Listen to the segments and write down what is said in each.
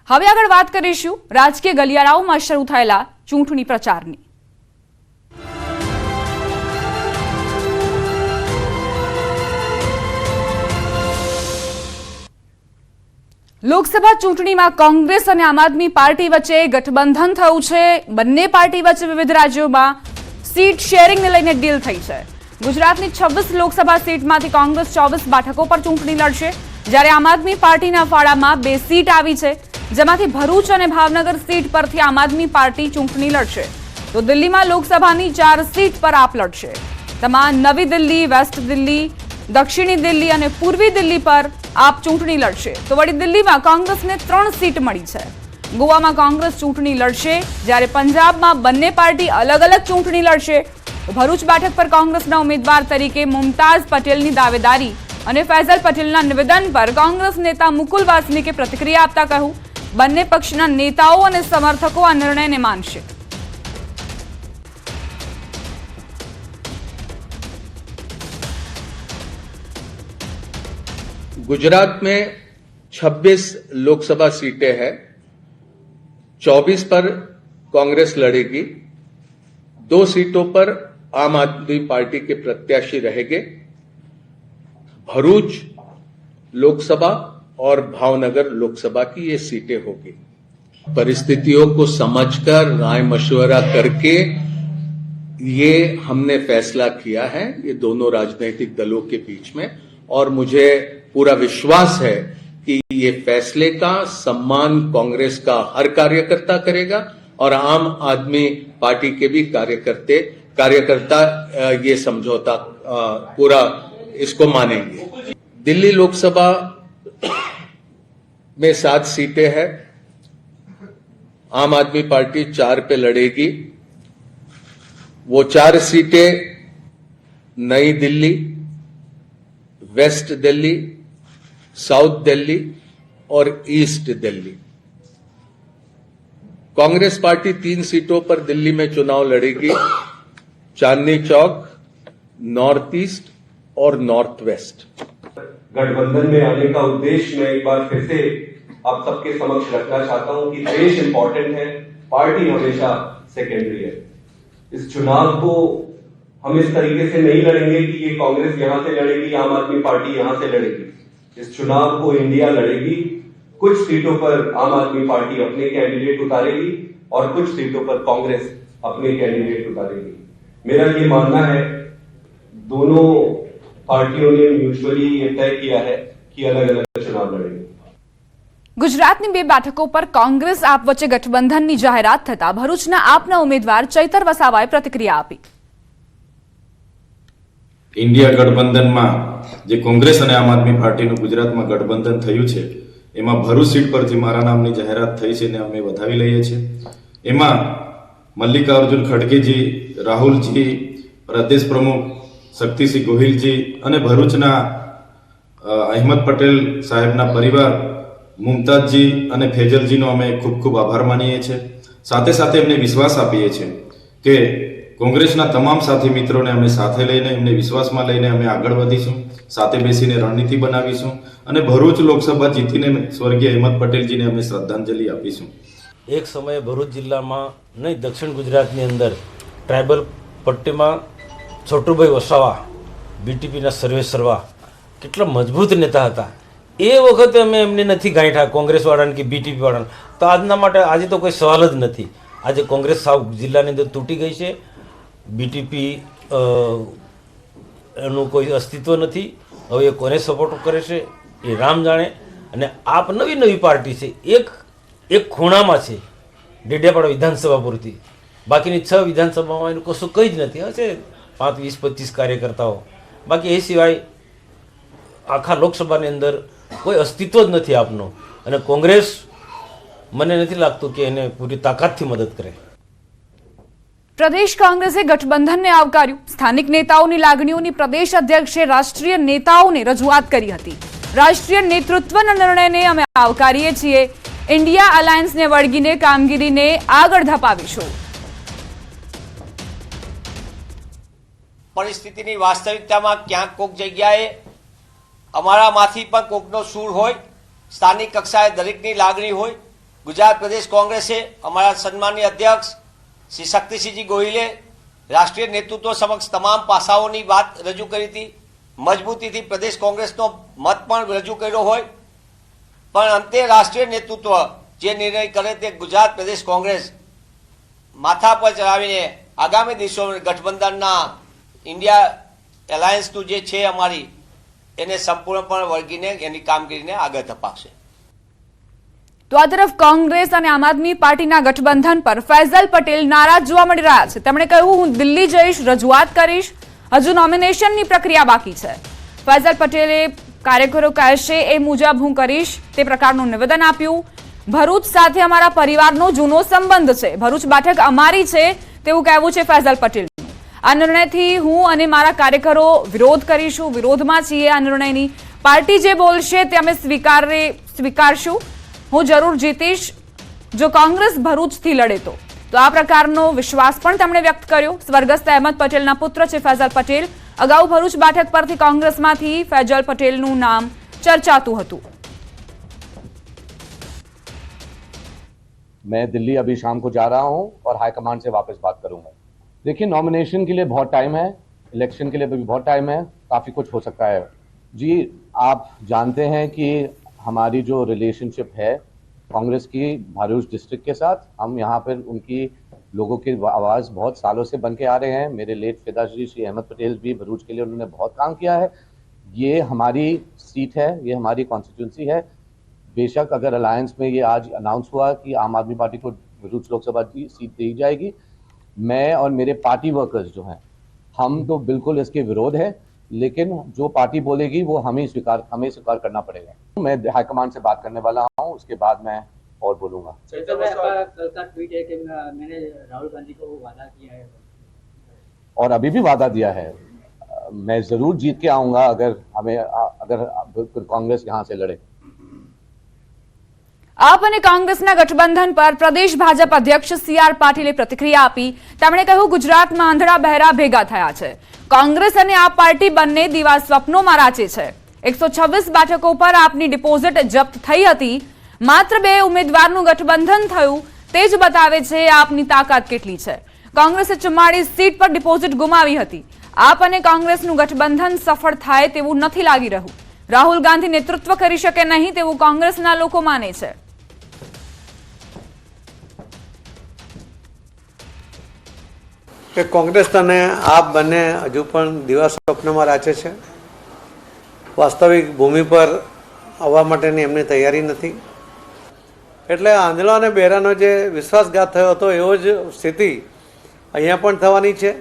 હવે આગળ વાત કરીશું રાજકીય ગલિયારાઓમાં શરૂ થયેલા ચૂંટણી પ્રચારની। લોકસભા ચૂંટણીમાં કોંગ્રેસ અને આમ આદમી પાર્ટી વચ્ચે ગઠબંધન થયું છે। બંને પાર્ટી વચ્ચે વિવિધ રાજ્યોમાં સીટ શેરિંગને લઈને ડીલ થઈ છે। ગુજરાતની 26 લોકસભા સીટમાંથી કોંગ્રેસ 24 બેઠકો પર ચૂંટણી લડશે, જ્યારે આમ આદમી પાર્ટીના ફાળામાં 2 સીટ આવી છે, જેમાંથી ભરૂચ અને ભાવનગર સીટ પરથી આમ આદમી પાર્ટી ચૂંટણી લડશે। તો દિલ્હીમાં લોકસભાની 4 સીટ પર આપ લડશે। તેમાં નવી દિલ્હી, વેસ્ટ દિલ્હી, દક્ષિણી દિલ્હી અને પૂર્વી દિલ્હી પર आप चूंटणी लड़शे। तो वड़ी दिल्ली में कांग्रेस ने 3 सीट मળી છે। गोवा में कांग्रेस चूंटणी लड़शे, જ્યારે पंजाब में बन्ने पार्टी अलग अलग चूंटणी लड़शे। तो भरूच बैठक पर कांग्रेसना उम्मीदवार तरीके मुमताज पटेलनी दावेदारी અને ફૈઝલ પટેલના નિવેદન પર कांग्रेस नेता मुकुल वासनिके प्रतिक्रिया આપતા કહ્યું, બંને પક્ષના નેતાઓ અને સમર્થકો આ નિર્ણયને માનશે। गुजरात में 26 लोकसभा सीटें हैं, 24 पर कांग्रेस लड़ेगी, 2 सीटों पर आम आदमी पार्टी के प्रत्याशी रहेंगे। भरूच लोकसभा और भावनगर लोकसभा की ये सीटें होगी। परिस्थितियों को समझकर राय मशवरा करके ये हमने फैसला किया है, ये दोनों राजनीतिक दलों के बीच में, और मुझे पूरा विश्वास है कि ये फैसले का सम्मान कांग्रेस का हर कार्यकर्ता करेगा और आम आदमी पार्टी के भी कार्यकर्ता ये समझौता पूरा इसको मानेंगे। दिल्ली लोकसभा में 7 सीटें हैं, आम आदमी पार्टी 4 पे लड़ेगी। वो 4 सीटें नई दिल्ली, वेस्ट दिल्ली, साउथ दिल्ली और ईस्ट दिल्ली। कांग्रेस पार्टी 3 सीटों पर दिल्ली में चुनाव लड़ेगी, चांदनी चौक, नॉर्थ ईस्ट और नॉर्थ वेस्ट। गठबंधन में आने का उद्देश्य मैं एक बार फिर से आप सबके समक्ष रखना चाहता हूं कि देश इंपॉर्टेंट है, पार्टी हमेशा सेकेंडरी है। इस चुनाव को हम इस तरीके से नहीं लड़ेंगे कि ये कांग्रेस यहां से लड़ेगी, आम आदमी पार्टी यहां से लड़ेगी। इस चुनाव को इंडिया लड़ेगी। कुछ सीटों पर आम आदमी पार्टी अपने कैंडिडेट उतारेगी और कुछ सीटों पर कांग्रेस अपने कैंडिडेट उतारेगी। मेरा ये मानना है, दोनों पार्टियों ने म्यूचुअली ये तय किया है कि अलग अलग चुनाव लड़ेंगे। ગુજરાતની 2 બેઠકો પર કોંગ્રેસ આપ વચ્ચે ગઠબંધનની જાહેરાત થતા ભરૂચના આપના ઉમેદવાર ચૈતર વસાવાએ પ્રતિક્રિયા આપી। इंडिया गठबंधन में जे कांग्रेस और आम आदमी पार्टी गुजरात में गठबंधन थयुं छे, एमां भरूच सीट परथी मारा नामनी जाहेरात थई छे ने अमे वधावी लईए छे। एमां मल्लिकार्जुन खड़गे जी, राहुल जी, प्रदेश प्रमुख शक्तिसिंह गोहिल जी अने भरूचना अहमद पटेल साहेबना परिवार मुमताज जी अने फैजल जी नो अमे खूब खूब आभार मानीए छे। साथे साथे एमने विश्वास आपीए छे के कांग्रेसना तमाम साथी मित्रों ने अमे साथे लईने एमने विश्वासमां लईने अमे आगळ वधीशुं, साथे बेसीने रणनीति बनावीशुं अने भरूच लोकसभा जीतीने स्वर्गीय अहमद पटेल जी ने अमे श्रद्धांजलि आपीशुं। एक समय भरूच जिल्ला में नहीं दक्षिण गुजरातनी अंदर ट्राइबल पट्टी में छोटूभाई वसावा बीटीपी सर्वेसर्वा केटला मजबूत नेता था। ए वखते अमे एमने नथी गांठा कांग्रेसवाळाने कि बीटीपी वाळाने, तो आजना माटे आज तो कोई सवाल ज नथी। आज कांग्रेस साव जिल्लानी अंदर तूटी गई है। बीटीपी एनु कोई अस्तित्व नहीं। हवे ए कोने सपोर्ट करे छे ए राम जाणे। अने आप नवी नवी पार्टी है, एक खूणामां छे डेडियापाड़ा विधानसभा पूरती, बाकीनी 6 विधानसभामां एनुं कशुं कई ज नथी। हशे 5, 20, 25 कार्यकर्ताओ, बाकी ए सिवाय आखा लोकसभानी अंदर कोई अस्तित्व ज नथी आपनो। अने कांग्रेस मने नथी लागतुं के एने पूरी ताकतथी मदद करे। प्रदेश कांग्रेसे गठबंधनने आवकार्યું। સ્થાનિક નેતાઓની લાગણીઓની પ્રદેશ અધ્યક્ષે રાષ્ટ્રીય નેતાઓને રજૂઆત કરી હતી। રાષ્ટ્રીય નેતૃત્વના નિર્ણયને અમે આવકારીએ છીએ। ઇન્ડિયા અલાયન્સને વળગીને કામગીરીને આગળ ધપાવીશું। પરિસ્થિતિની વાસ્તવિકતામાં ક્યાંક કોક જગ્યાએ અમારામાંથી પણ કોકનો સૂર હોય, સ્થાનિક કક્ષાએ દરેકની લાગણી હોય, ગુજરાત પ્રદેશ કોંગ્રેસે અમારા સન્માનીય અધ્યક્ષ શ્રી શક્તિસિંહજી ગોહિલે રાષ્ટ્રીય નેતૃત્વ સમક્ષ તમામ પાસાઓની વાત રજૂ કરી હતી. મજબૂતીથી પ્રદેશ કોંગ્રેસનો મત પણ રજૂ કર્યો હોય, પણ અંતે રાષ્ટ્રીય નેતૃત્વ જે નિર્ણય કરે તે ગુજરાત પ્રદેશ કોંગ્રેસ માથા પર ચડાવીને આગામી દિવસોમાં ગઠબંધનના ઇન્ડિયા એલાયન્સનું જે છે અમારી એને સંપૂર્ણપણે વળગીને એની કામગીરીને આગળ ધપાવશે. તો આ તરફ કોંગ્રેસ અને આમ આદમી પાર્ટીના ગઠબંધન પર ફૈઝલ પટેલ નારાજ જોવા મળી રહ્યા છે. તેમણે કહ્યું, હું દિલ્હી જઈશ, રજૂઆત કરીશ, હજુ નોમિનેશનની પ્રક્રિયા બાકી છે. ફૈઝલ પટેલે કાર્યકરો કહેશે એ મુજબ હું કરીશ તે પ્રકારનું નિવેદન આપ્યું. ભરૂચ સાથે અમારા પરિવારનો જૂનો સંબંધ છે, ભરૂચ બેઠક અમારી છે તેવું કહેવું છે ફૈઝલ પટેલનું. આ નિર્ણયથી હું અને મારા કાર્યકરો વિરોધ કરીશું, વિરોધમાં છીએ આ નિર્ણયની. પાર્ટી જે બોલશે તે અમે સ્વીકારશું. હું જરૂર જીતીશ જો કોંગ્રેસ ભરૂચથી લડે તો આ પ્રકારનો વિશ્વાસ પણ તેમણે વ્યક્ત કર્યો. સ્વર્ગસ્થ અહેમદ પટેલના પુત્ર છે ફૈઝલ પટેલ. અગાઉ ભરૂચ બેઠક પરથી કોંગ્રેસમાંથી ફૈઝલ પટેલનું નામ ચર્ચાતું હતું. मैं दिल्ली अभी शाम को जा रहा हूं और हाईकमान से वापस बात करूंगा. देखिए, नॉमिनेशन के लिए बहुत टाइम है, इलेक्शन के लिए भी बहुत टाइम है, काफ़ी कुछ हो सकता है. जी, आप जानते हैं कि हमारी जो रिलेशनशिप है कांग्रेस की भरूच डिस्ट्रिक्ट के साथ, हम यहाँ पर उनकी लोगों की आवाज़ बहुत सालों से बन के आ रहे हैं. मेरे लेट पिताश्री श्री अहमद पटेल भी भरूच के लिए उन्होंने बहुत काम किया है. ये हमारी सीट है, ये हमारी कॉन्स्टिट्यूंसी है. बेशक अगर अलायंस में ये आज अनाउंस हुआ कि आम आदमी पार्टी को भरूच लोकसभा की सीट दी जाएगी, मैं और मेरे पार्टी वर्कर्स जो हैं हम तो बिल्कुल इसके विरोध है, लेकिन जो पार्टी बोलेगी वो हमें स्वीकार करना पड़ेगा. मैं हाईकमान से बात करने वाला हूँ, उसके बाद मैं और बोलूँगा. कल का ट्वीट है कि मैंने राहुल गांधी को वादा किया है और अभी भी वादा दिया है. मैं ज़रूर जीत के आऊँगा अगर कांग्रेस यहाँ से लड़े. આપ અને કોંગ્રેસના ગઠબંધન પર પ્રદેશ ભાજપ અધ્યક્ષ CR પાટીલે પ્રતિક્રિયા આપી. તેમણે કહ્યું, ગુજરાતમાં આંધળા બહેરા ભેગા થયા છે. કોંગ્રેસ અને આપ પાર્ટી બંને દીવા સ્વપ્નોમાં રાચે છે. 126 બેઠકો પર આપની ડિપોઝિટ જપ્ત થઈ હતી. માત્ર 2 ઉમેદવારનું ગઠબંધન થયું તે જ બતાવે છે આપની તાકાત કેટલી છે. કોંગ્રેસે 44 સીટ પર ડિપોઝિટ ગુમાવી હતી. આપ અને કોંગ્રેસનું ગઠબંધન સફળ થાય તેવું નથી લાગી રહ્યું. રાહુલ ગાંધી નેતૃત્વ કરી શકે નહીં તેવું કોંગ્રેસના લોકો માને છે. કે કોંગ્રેસ અને આપ બંને હજુ પણ દીવા સ્વપ્નમાં રાચે છે. વાસ્તવિક ભૂમિ પર આવવા માટેની એમની તૈયારી નથી. એટલે આંધળા અને બહેરાનો જે વિશ્વાસઘાત થયો હતો એવો જ સ્થિતિ અહીંયા પણ થવાની છે.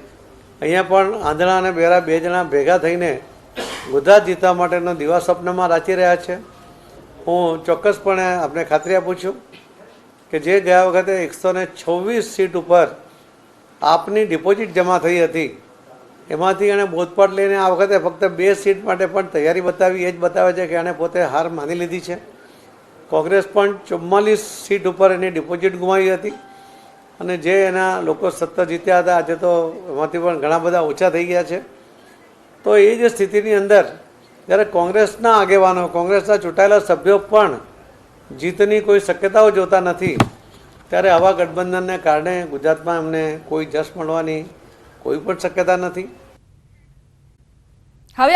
અહીંયા પણ આંધળા અને બહેરા 2 જણા ભેગા થઈને ગુજરાત જીતવા માટેનો દીવા સ્વપ્નમાં રાચી રહ્યા છે. હું ચોક્કસપણે આપણે ખાતરી આપું છું કે જે ગયા વખતે 126 સીટ ઉપર આપની ડિપોઝિટ જમા થઈ હતી એમાંથી એણે બોધપાઠ લઈને આ વખતે ફક્ત 2 સીટ માટે પણ તૈયારી બતાવી. એ જ બતાવે છે કે એણે પોતે હાર માની લીધી છે. કોંગ્રેસ પણ 44 સીટ ઉપર એની ડિપોઝિટ ગુમાવી હતી અને જે એના લોકો સત્તા જીત્યા હતા આજે તો એમાંથી પણ ઘણા બધા ઓછા થઈ ગયા છે. તો એ જ સ્થિતિની અંદર જ્યારે કોંગ્રેસના આગેવાનો, કોંગ્રેસના ચૂંટાયેલા સભ્યો પણ જીતની કોઈ શક્યતાઓ જોતા નથી, ત્યારે આવા ગઠબંધનને કારણે ગુજરાતમાં એમને કોઈ જશ મળવાની કોઈ પણ શક્યતા નથી.